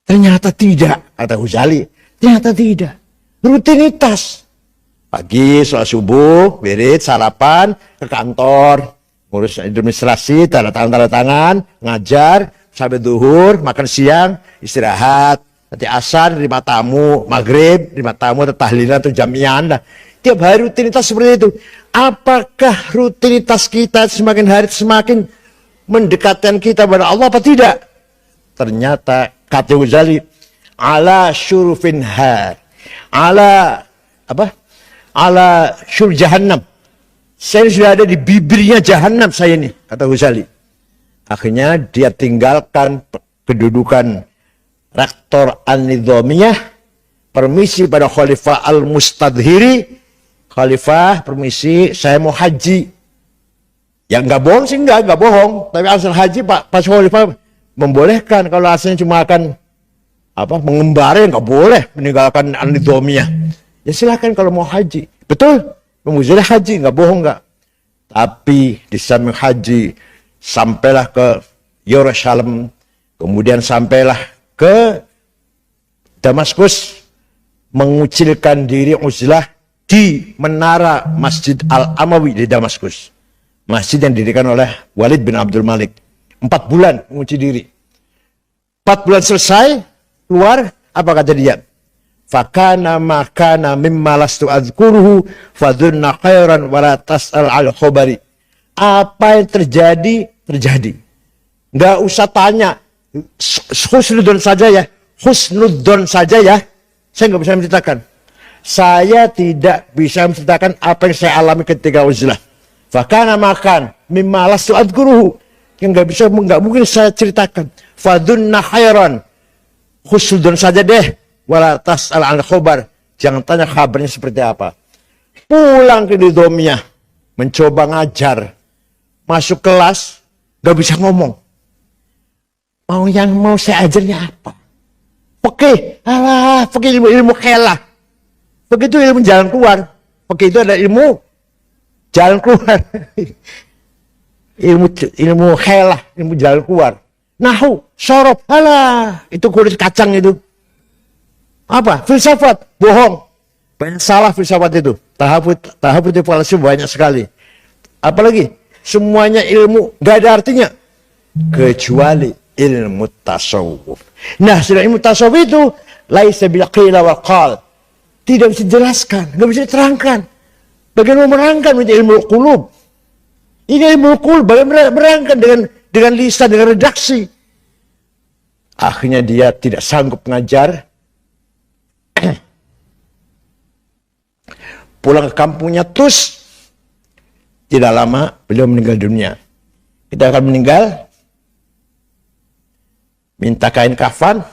Ternyata tidak, kata Ghazali. Ternyata tidak. Rutinitas. Pagi, sholat subuh, wirid, sarapan, ke kantor, ngurus administrasi, tanda tangan, ngajar, sampai duhur, makan siang, istirahat. Nanti asar, terima tamu, maghrib, terima tamu, atau tahlilan, atau jamian. Lah. Tiap hari rutinitas seperti itu. Apakah rutinitas kita semakin hari semakin mendekatkan kita kepada Allah apa tidak? ternyata kata Ghazali ala syurufin har, ala apa? Ala syur jahannam. Saya sudah ada di bibirnya jahannam saya ini, kata Ghazali. Akhirnya dia tinggalkan kedudukan rektor An-Nizamiyah, permisi pada Khalifah Al-Mustadhiri, Khalifah permisi saya mau haji. Ya nggak bohong sih, nggak bohong. Tapi asal haji Pak Khalifah membolehkan. Kalau asalnya cuma akan mengembara, nggak boleh meninggalkan An-Nizamiyah. Ya silakan kalau mau haji. Betul, Ghazali haji, nggak bohong nggak. Tapi di samping haji sampailah ke Yerusalem, kemudian sampailah ke Damaskus, mengucilkan diri uzlah di menara Masjid Al-Amawi di Damaskus. Masjid yang didirikan oleh Walid bin Abdul Malik. 4 bulan mengunci diri. 4 bulan selesai, keluar, apa kata dia? Fakana makana mimma lastu azkuruhu fadunna khairan wala tas'al al-khobari. Apa yang terjadi, terjadi. Nggak usah tanya. Husnudon saja ya. Husnudon saja ya. Saya nggak bisa menceritakan. Saya tidak bisa menceritakan apa yang saya alami ketika uzlah. Fakana makan mimma lastu adkuruhu, yang nggak mungkin saya ceritakan. Fadunna khairan, husnudon saja deh. Wala tas'al an khobar, jangan tanya kabarnya seperti apa. Pulang ke Nizamiyah, mencoba ngajar, masuk kelas nggak bisa ngomong. Mau saya ajarnya apa? Fikih, fikih ilmu khelah. Begitu ilmu jalan keluar. Fikih itu ada ilmu jalan keluar. ilmu khelah, ilmu jalan keluar. Nahu, sorof, itu kulit kacang itu. Apa? Filsafat, bohong. Banyak salah filsafat itu. Tahap itu palsu banyak sekali. Apalagi semuanya ilmu gak ada artinya kecuali ilmu tasawuf. Nah, sudah ilmu tasawuf itu laisa bil qila wal qal. Tidak bisa dijelaskan, nggak bisa diterangkan. Bagaimana merangkan menjadi ilmu qulub? Ini ilmu qulub, bagaimana merangkan dengan lisan, dengan redaksi. Akhirnya dia tidak sanggup mengajar. Pulang ke kampungnya Tus. Tidak lama beliau meninggal dunia. Kita akan meninggal. Minta kain kafan.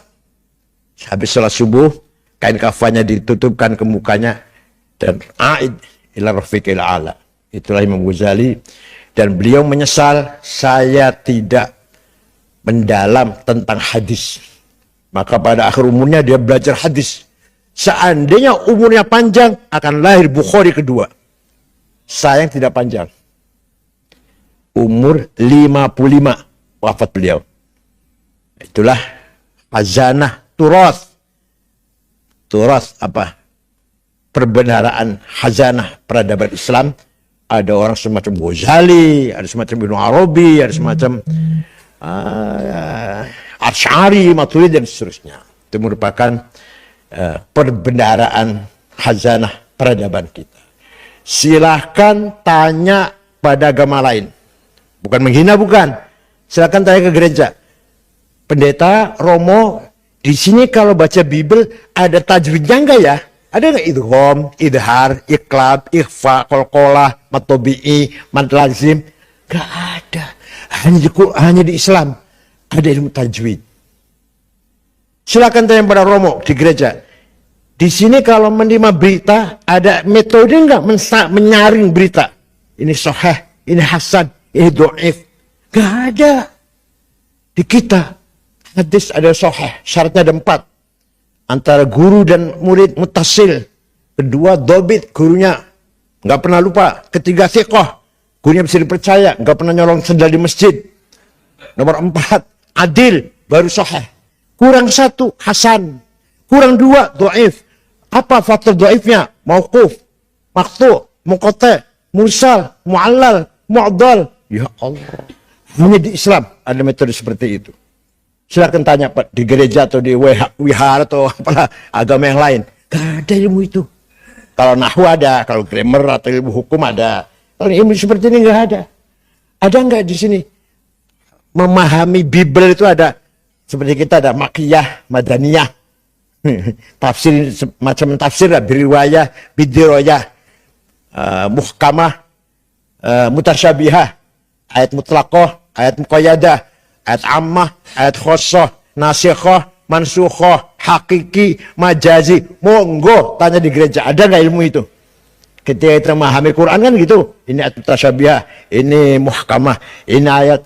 Habis sholat subuh, kain kafannya ditutupkan ke mukanya. Dan a'id ila rafiqil a'la. Itulah Imam Ghazali. Dan beliau menyesal, saya tidak mendalam tentang hadis. Maka pada akhir umurnya dia belajar hadis. Seandainya umurnya panjang, akan lahir Bukhari kedua. Sayang tidak panjang. Umur 55 wafat beliau. Itulah khazanah turas. Turas apa? Perbendaharaan khazanah peradaban Islam. Ada orang semacam Ghazali, ada semacam Ibnu Arabi, ada semacam Asy'ari, Maturidi dan seterusnya. Itu merupakan perbendaharaan khazanah peradaban kita. Silahkan tanya pada agama lain. Bukan menghina, bukan. Silahkan tanya ke gereja. Pendeta, Romo, di sini kalau baca Bible ada tajwidnya enggak ya? Ada nggak idgham, idhar, iqlab, ikhfa, qalqalah, matobi'i, mad lazim? Nggak ada. Hanya di Islam ada ilmu tajwid. Silakan tanya pada Romo di gereja. Di sini kalau menerima berita ada metode nggak menyaring berita? Ini sahih, ini hasan, ini dhaif. Nggak ada. Di kita hadis ada sahih, syaratnya ada 4. Antara guru dan murid muttasil. Kedua, dobit, gurunya nggak pernah lupa. Ketiga, thiqah, gurunya bisa dipercaya, nggak pernah nyolong sendal di masjid. Nomor 4, adil, baru sahih. Kurang 1, hasan. Kurang 2, dhaif. Apa faktor dhaifnya? Mauquf, maqtu', munqati', mursal, mu'allal, mu'dal. Ya Allah. Hanya di Islam ada metode seperti itu. Silakan tanya Pak di gereja atau di wihara atau apalah agama yang lain. Gak ada ilmu itu. Kalau nahwu ada, kalau grammar atau ilmu hukum ada. Kalau ilmu seperti ini nggak ada. Ada nggak di sini? Memahami Bible itu ada Seperti kita ada makiyah, madaniyah. Tafsir, macam tafsir lah, biriwayah, bidiroyah, muhkamah, mutasyabihah, ayat mutlaqah, ayat muqayyadah, ayat ammah, ayat khosoh, nasikhah, mansukhah, hakiki, majazi. Monggo tanya di gereja, ada nggak ilmu itu? Ketika kita memahami Quran kan gitu. Ini ayat mutasyabiah, ini muhkamah, ini ayat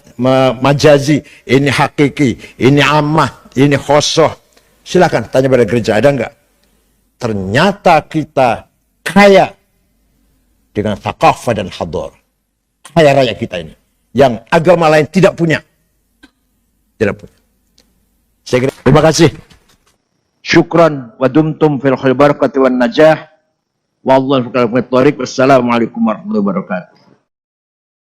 majazi, ini hakiki, ini ammah, ini khosoh. Silakan tanya pada gereja, ada nggak? Ternyata kita kaya dengan thaqafah dan hadar. Kaya raya kita ini. Yang agama lain tidak punya. Tidak punya. Saya kira, terima kasih. Syukran wa dumtum fil khair barakati wan najah. Wallahu a'lam. Wassalamualaikum warahmatullahi wabarakatuh.